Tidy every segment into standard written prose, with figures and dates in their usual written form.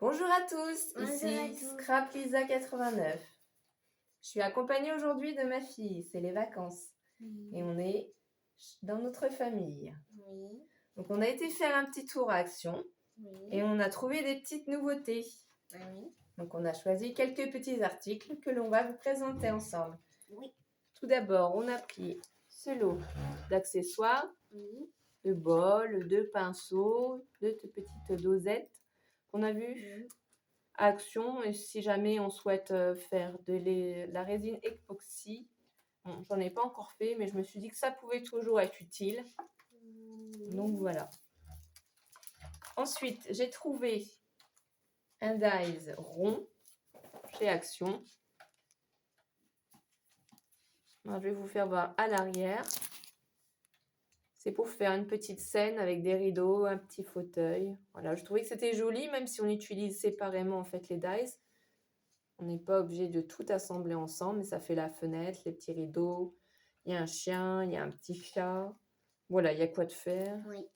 Bonjour à tous, Bonjour ici à tous. Scrap Lisa 89. Je suis accompagnée aujourd'hui de ma fille, c'est les vacances. Et on est dans notre famille. Oui. Donc on a été faire un petit tour à Action Oui. et on a trouvé des petites nouveautés. Oui. Donc on a choisi quelques petits articles que l'on va vous présenter ensemble. Oui. Tout d'abord, on a pris ce lot d'accessoires, Oui. de bols, de pinceaux, de petites dosettes qu'on a vues à Action. Et si jamais on souhaite faire de la résine époxy, bon, j'en ai pas encore fait, mais je me suis dit que ça pouvait toujours être utile. Donc voilà. Ensuite, j'ai trouvé un dies rond chez Action. Alors, je vais vous faire voir à l'arrière. C'est pour faire une petite scène avec des rideaux, un petit fauteuil. Voilà, je trouvais que c'était joli, même si on utilise séparément en fait les dies. On n'est pas obligé de tout assembler ensemble, mais ça fait la fenêtre, les petits rideaux. Il y a un chien, il y a un petit chat. Voilà, il y a quoi de faire. Oui.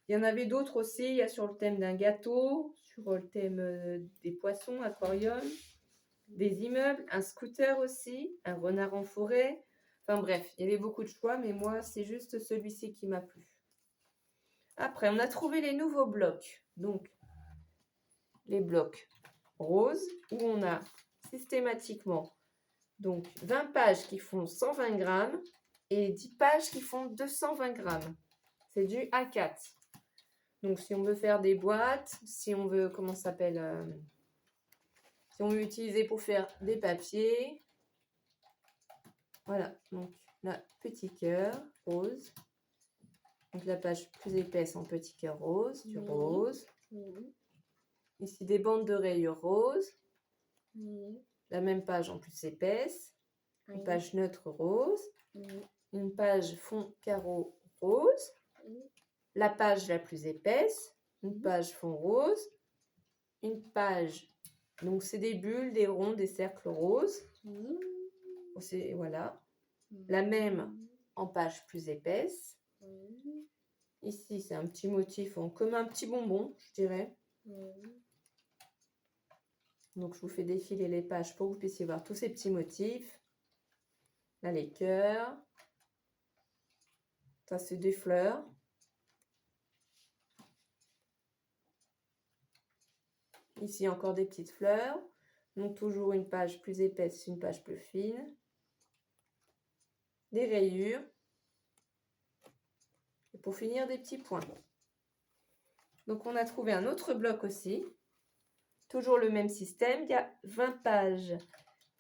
Il y en avait d'autres aussi. Il y a sur le thème d'un gâteau, sur le thème des poissons, aquarium, des immeubles, un scooter aussi, un renard en forêt. Enfin bref, il y avait beaucoup de choix, mais moi, c'est juste celui-ci qui m'a plu. Après, on a trouvé les nouveaux blocs. Donc, les blocs roses, où on a systématiquement donc 20 pages qui font 120 grammes et 10 pages qui font 220 grammes. C'est du A4. Donc, si on veut faire des boîtes, si on veut, comment ça s'appelle, si on veut utiliser pour faire des papiers. Voilà, donc là, petit cœur rose. Donc, la page plus épaisse en petit cœur rose, du rose. Oui. Ici, des bandes de rayures roses. Oui. La même page en plus épaisse. Oui. Une page neutre rose. Oui. Une page fond carreau rose. Oui. La page la plus épaisse. Une page fond rose. Une page, donc c'est des bulles, des ronds, des cercles roses. Voilà. La même en page plus épaisse. Ici, c'est un petit motif comme un petit bonbon, je dirais. Donc, je vous fais défiler les pages pour que vous puissiez voir tous ces petits motifs. Là, les cœurs. Ça, c'est des fleurs. Ici, encore des petites fleurs. Donc, toujours une page plus épaisse, une page plus fine. Des rayures. Et pour finir, des petits points. Donc, on a trouvé un autre bloc aussi. Toujours le même système. Il y a 20 pages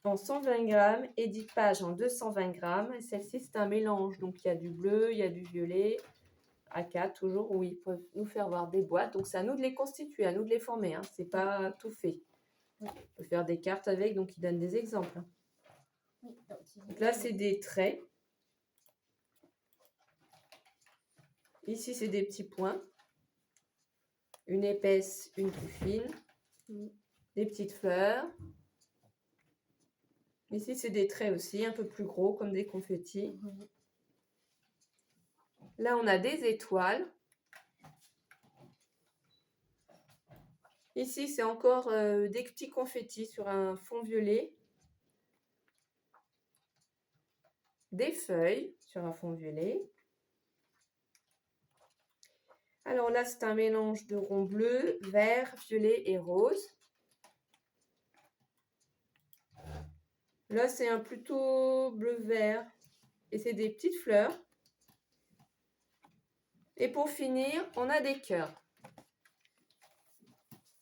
en 120 grammes et 10 pages en 220 grammes. Et celle-ci, c'est un mélange. Donc, il y a du bleu, il y a du violet. A4, toujours, où ils peuvent nous faire voir des boîtes. Donc, c'est à nous de les constituer, à nous de les former. Hein. C'est pas tout fait. On peut faire des cartes avec, donc ils donnent des exemples. Donc là, c'est des traits. Ici, c'est des petits points. Une épaisse, une plus fine. Des petites fleurs. Ici, c'est des traits aussi, un peu plus gros, comme des confettis. Là, on a des étoiles. Ici, c'est encore des petits confettis sur un fond violet. Des feuilles sur un fond violet. Alors là, c'est un mélange de rond bleu, vert, violet et rose. Là, c'est un plutôt bleu-vert et c'est des petites fleurs. Et pour finir, on a des cœurs.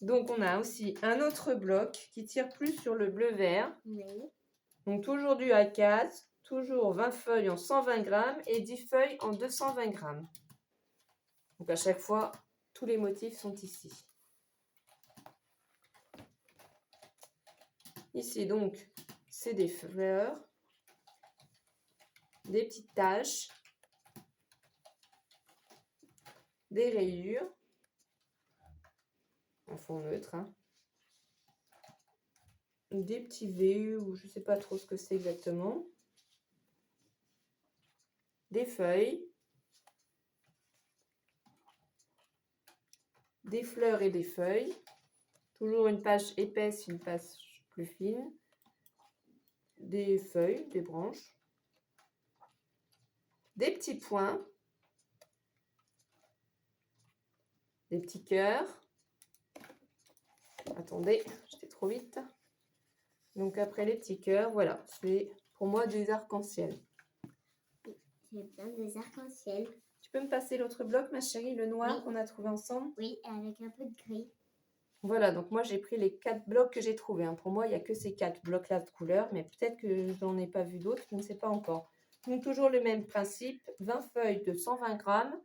Donc, on a aussi un autre bloc qui tire plus sur le bleu-vert. Donc, toujours du A4, toujours 20 feuilles en 120 grammes et 10 feuilles en 220 grammes. Donc, à chaque fois, tous les motifs sont ici. Ici, donc, c'est des fleurs, des petites taches, des rayures, en fond neutre, hein. Des petits V ou je ne sais pas trop ce que c'est exactement. Des feuilles, des fleurs et des feuilles, Toujours une page épaisse, une page plus fine. Des feuilles, des branches. Des petits points. Des petits cœurs. Attendez, j'étais trop vite. Donc après les petits cœurs, voilà, c'est pour moi des arcs-en-ciel. C'est bien des arcs-en-ciel. Tu peux me passer l'autre bloc, ma chérie, le noir Oui. qu'on a trouvé ensemble? Oui, avec un peu de gris. Voilà, donc moi j'ai pris les 4 blocs que j'ai trouvés. Hein. Pour moi, il n'y a que ces 4 blocs-là de couleurs, mais peut-être que je n'en ai pas vu d'autres, je ne sais pas encore. Donc toujours le même principe, 20 feuilles de 120 grammes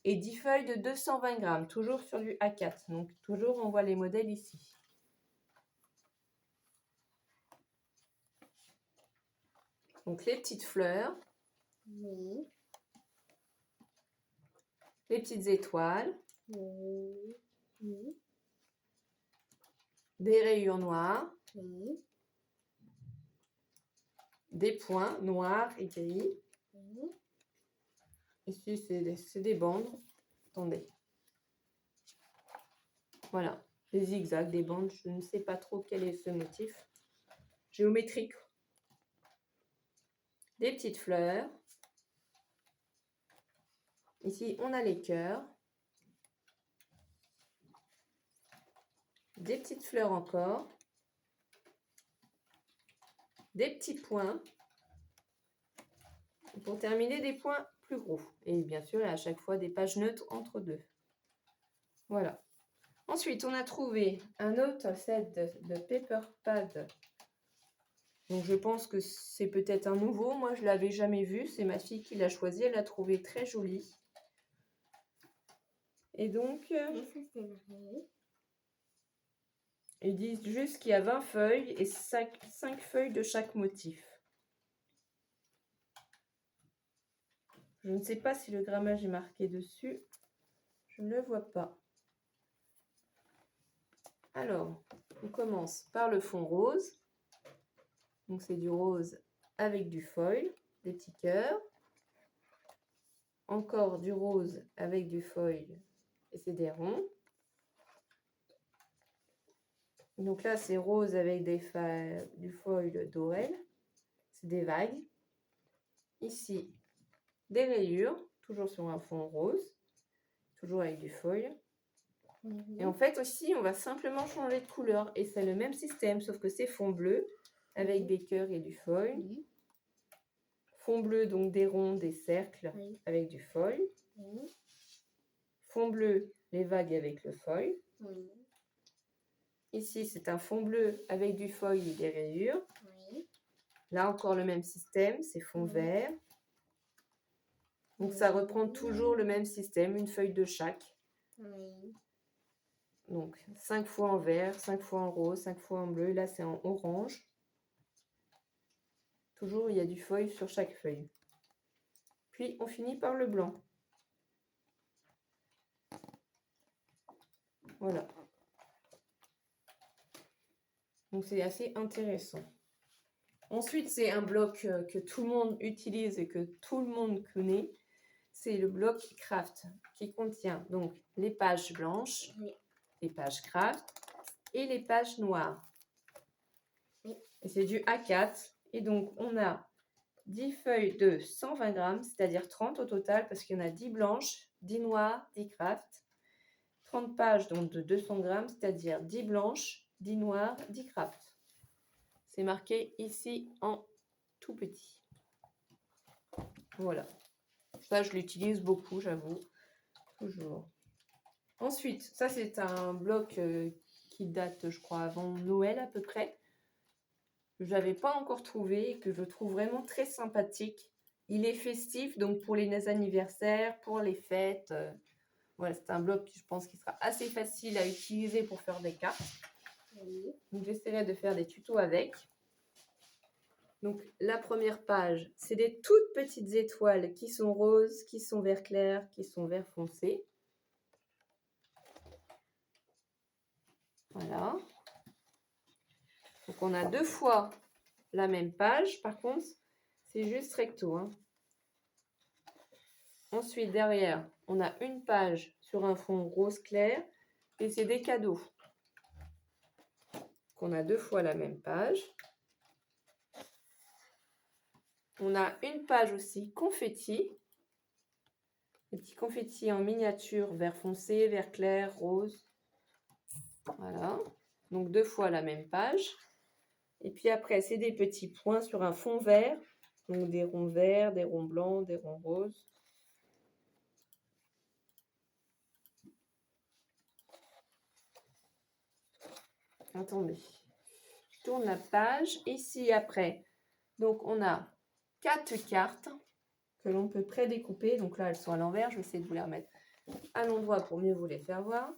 et 10 feuilles de 220 grammes, toujours sur du A4. Donc toujours on voit les modèles ici. Donc les petites fleurs, Oui. les petites étoiles, Oui. Oui. des rayures noires, Oui. des points noirs et gris. Oui. Ici, c'est des bandes. Attendez. Voilà, des zigzags, des bandes. Je ne sais pas trop quel est ce motif. Géométrique. Des petites fleurs. Ici, on a les cœurs. Des petites fleurs encore. Des petits points. Et pour terminer, des points plus gros. Et bien sûr, à chaque fois, des pages neutres entre deux. Voilà. Ensuite, on a trouvé un autre set de paper pad. Donc, je pense que c'est peut-être un nouveau. Moi, je ne l'avais jamais vu. C'est ma fille qui l'a choisi. Elle l'a trouvé très joli. Et donc, Et ça, c'est vrai. ils disent juste qu'il y a 20 feuilles et 5 feuilles de chaque motif. Je ne sais pas si le grammage est marqué dessus. Je ne le vois pas. Alors, on commence par le fond rose. Donc, c'est du rose avec du foil, des petits cœurs. Encore du rose avec du foil et c'est des ronds. Donc là, c'est rose avec du foil doré. C'est des vagues. Ici, des rayures, toujours sur un fond rose, toujours avec du foil. Et en fait, aussi, on va simplement changer de couleur. Et c'est le même système, sauf que c'est fond bleu avec des cœurs et du foil. Oui. Fond bleu, donc des ronds, des cercles Oui. avec du foil. Oui. Fond bleu, les vagues avec le foil. Oui. Ici, c'est un fond bleu avec du foil et des rayures. Oui. Là, encore le même système, c'est fond Oui. vert. Donc, ça reprend toujours le même système, une feuille de chaque. Oui. Donc, 5 fois en vert, 5 fois en rose, 5 fois en bleu. Là, c'est en orange. Toujours, il y a du foil sur chaque feuille. Puis, on finit par le blanc. Voilà. Donc, c'est assez intéressant. Ensuite, c'est un bloc que tout le monde utilise et que tout le monde connaît. C'est le bloc Craft qui contient donc les pages blanches, Oui. les pages Craft et les pages noires. Oui. Et c'est du A4. Et donc, on a 10 feuilles de 120 grammes, c'est-à-dire 30 au total, parce qu'il y en a 10 blanches, 10 noires, 10 Craft. 30 pages donc de 200 grammes, c'est-à-dire 10 blanches, 10 noires, 10 Craft. C'est marqué ici en tout petit. Voilà. Ça, je l'utilise beaucoup, j'avoue. Toujours. Ensuite, ça, c'est un bloc qui date, je crois, avant Noël à peu près. Que je n'avais pas encore trouvé et que je trouve vraiment très sympathique. Il est festif, donc pour les anniversaires, pour les fêtes. Voilà, c'est un bloc qui, je pense, qui sera assez facile à utiliser pour faire des cartes. Oui. Donc, j'essaierai de faire des tutos avec. Donc, la première page, c'est des toutes petites étoiles qui sont roses, qui sont vert clair, qui sont vert foncé. Voilà. Donc, on a 2 fois la même page. Par contre, c'est juste recto. Hein. Ensuite, derrière, on a une page sur un fond rose clair et c'est des cadeaux. qu'on a 2 fois la même page. On a une page aussi confetti. Des petits confettis en miniature, vert foncé, vert clair, rose. Voilà. Donc 2 fois la même page. Et puis après, c'est des petits points sur un fond vert. Donc des ronds verts, des ronds blancs, des ronds roses. Attendez. Je tourne la page. Ici, après, donc on a 4 cartes que l'on peut prédécouper. Donc là, elles sont à l'envers. Je vais essayer de vous les remettre à l'endroit pour mieux vous les faire voir.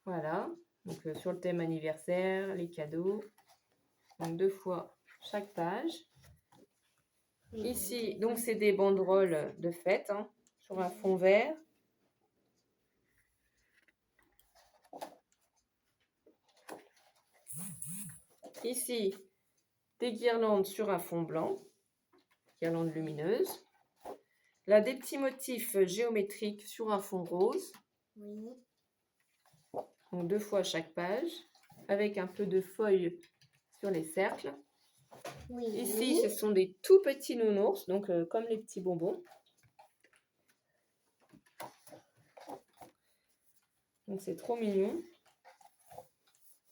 Voilà. Donc sur le thème anniversaire, les cadeaux. Donc 2 fois chaque page. Ici, donc c'est des banderoles de fête hein, sur un fond vert. Ici, des guirlandes sur un fond blanc, guirlandes lumineuses. Là, des petits motifs géométriques sur un fond rose. Oui. Donc 2 fois chaque page, avec un peu de feuilles sur les cercles. Oui. Ici, ce sont des tout petits nounours, donc comme les petits bonbons. Donc c'est trop mignon.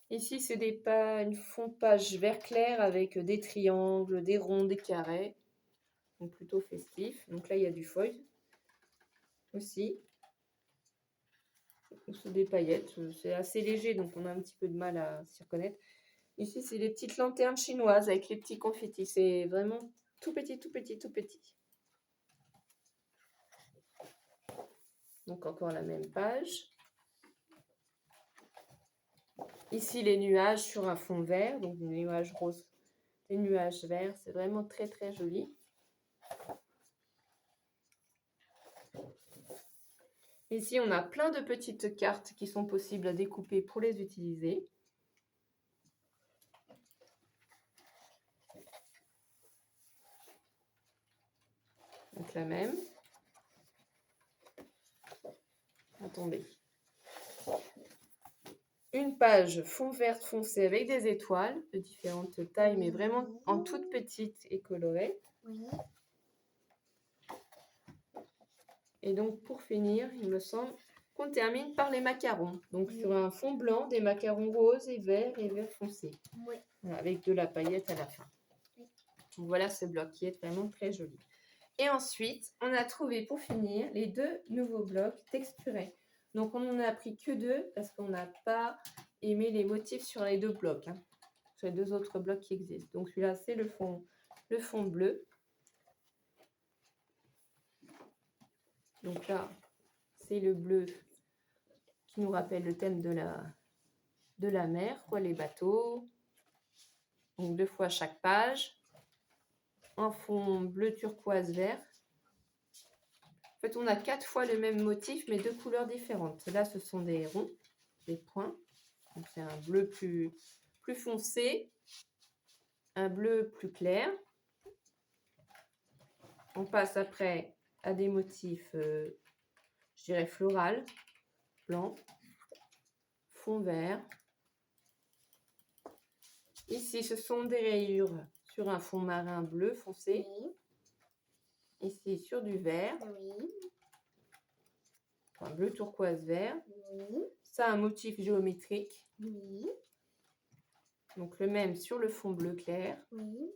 Ici, c'est une fond de page vert clair avec des triangles, des ronds, des carrés. Donc plutôt festif. Donc là, il y a du foil aussi. C'est des paillettes. C'est assez léger, donc on a un petit peu de mal à s'y reconnaître. Ici, c'est les petites lanternes chinoises avec les petits confettis. C'est vraiment tout petit, tout petit, tout petit. Donc encore la même page. Ici, les nuages sur un fond vert. Donc des nuages roses, des nuages verts. C'est vraiment très, très joli. Ici, on a plein de petites cartes qui sont possibles à découper pour les utiliser. Donc la même. Attendez. Une page fond vert foncé avec des étoiles de différentes tailles, mais vraiment en toutes petites et colorées. Oui. Et donc, pour finir, il me semble qu'on termine par les macarons. Donc, sur un fond blanc, des macarons roses et vert foncé. Oui. Voilà, avec de la paillette à la fin. Donc, voilà ce bloc qui est vraiment très joli. Et ensuite, on a trouvé pour finir les 2 nouveaux blocs texturés. Donc, on n'en a pris que 2 parce qu'on n'a pas aimé les motifs sur les 2 blocs. Hein, sur les 2 autres blocs qui existent. Donc, celui-là, c'est le fond bleu. Donc là, c'est le bleu qui nous rappelle le thème de la mer, quoi, les bateaux. Donc 2 fois chaque page. Un fond bleu turquoise vert. En fait, on a 4 fois le même motif, mais 2 couleurs différentes. Là, ce sont des ronds, des points. Donc c'est un bleu plus foncé, un bleu plus clair. On passe après à des motifs, je dirais floral, blanc, fond vert. Ici, ce sont des rayures sur un fond marin bleu foncé. Oui. Ici, sur du vert. Oui. Un bleu turquoise vert. Oui. Ça, un motif géométrique. Oui. Donc, le même sur le fond bleu clair. Oui.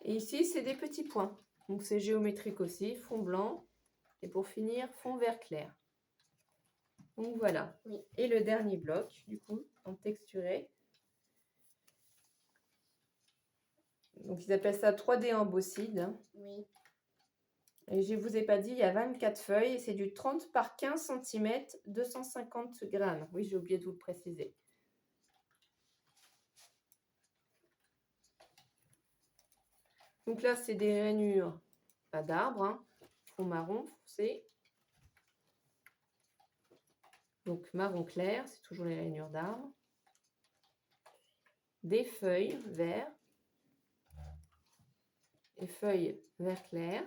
Et ici, c'est des petits points. Donc, c'est géométrique aussi. Fond blanc. Et pour finir, fond vert clair. Donc, voilà. Oui. Et le dernier bloc, du coup, en texturé. Donc, ils appellent ça 3D embosside. Hein. Oui. Et je ne vous ai pas dit, il y a 24 feuilles. Et c'est du 30 par 15 cm, 250 grammes. Oui, j'ai oublié de vous le préciser. Donc là, c'est des rainures d'arbres, hein, fond marron foncé. Donc marron clair, c'est toujours les rainures d'arbres. Des feuilles vert. Des feuilles vert clair.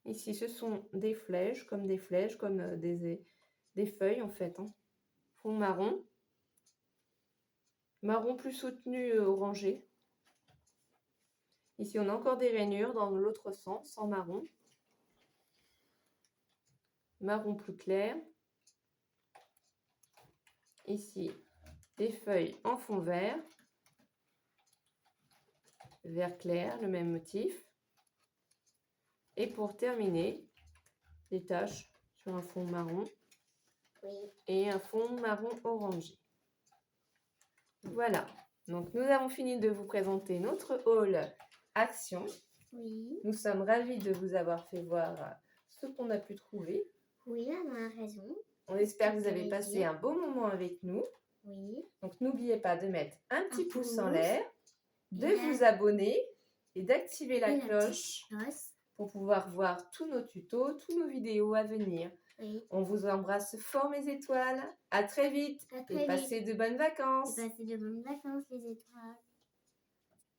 Ici, ce sont des flèches, comme des des feuilles en fait. Hein. Fond marron. Marron plus soutenu orangé. Ici, on a encore des rainures dans l'autre sens, en marron. Marron plus clair. Ici, des feuilles en fond vert. Vert clair, le même motif. Et pour terminer, des taches sur un fond marron Oui. et un fond marron orangé. Voilà, donc nous avons fini de vous présenter notre haul Action. Oui. Nous sommes ravis de vous avoir fait voir ce qu'on a pu trouver. Oui, maman a raison. On espère que vous avez Plaisir. passé un beau moment avec nous. Oui. Donc n'oubliez pas de mettre un petit pouce en pouce. l'air, de Et vous abonner et d'activer la et la cloche Cloche. pour pouvoir voir tous nos tutos, tous nos vidéos à venir. Oui. On vous embrasse fort mes étoiles. À très vite À et très vite. passez de bonnes vacances. Passez de bonnes vacances, les étoiles.